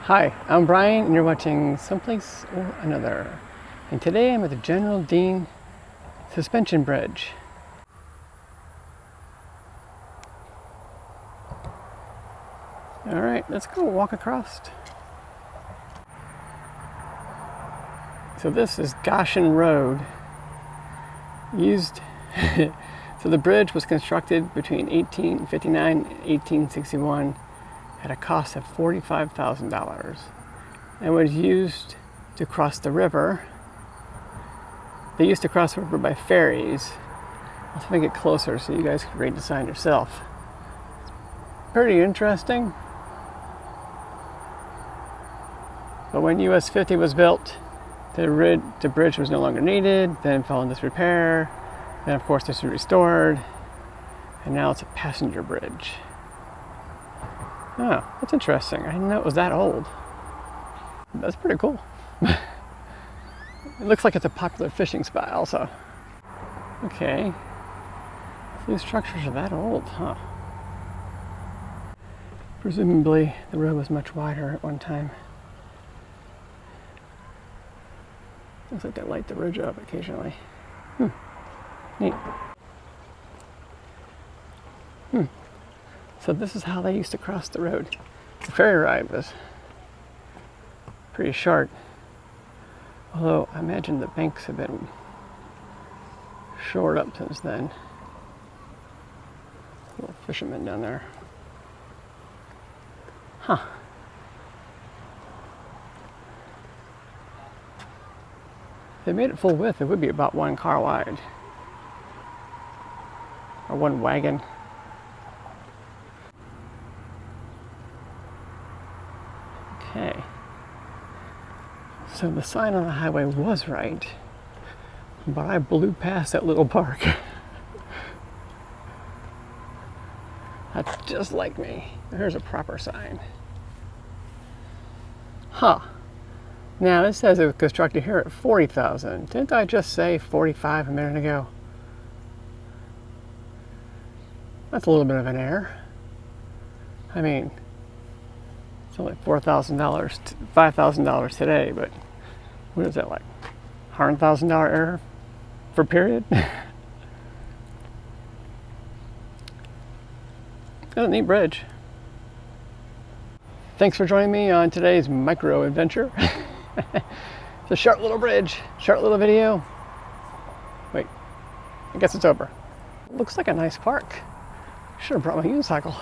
Hi, I'm Brian and you're watching Someplace or Another. And today I'm at the General Dean Suspension Bridge. Alright, let's go walk across. So this is Goshen Road. So the bridge was constructed between 1859 and 1861 at a cost of $45,000 and was used to cross the river. They used to cross the river by ferries. I'll try to get closer so you guys can read the sign yourself. Pretty interesting. But when US 50 was built, the bridge was no longer needed, then fell into disrepair, then of course this was restored, and now it's a passenger bridge. Oh, that's interesting. I didn't know it was that old. That's pretty cool. It looks like it's a popular fishing spot also. Okay. These structures are that old, huh? Presumably the road was much wider at one time. Looks like they light the bridge up occasionally. Neat. So this is how they used to cross the road. The ferry ride was pretty short. Although I imagine the banks have been shored up since then. Little fishermen down there. Huh. If they made it full width, it would be about one car wide. Or one wagon. Okay. So the sign on the highway was right, but I blew past that little park. That's just like me. Here's a proper sign. Huh. Now it says it was constructed here at $40,000. Didn't I just say 45 a minute ago? That's a little bit of an error. I mean, it's only $4,000, $5,000 today, but what is that, like $100,000 error for period? Oh, neat bridge. Thanks for joining me on today's micro adventure. It's a short little bridge, short little video. Wait, I guess it's over. Looks like a nice park. Should have brought my unicycle.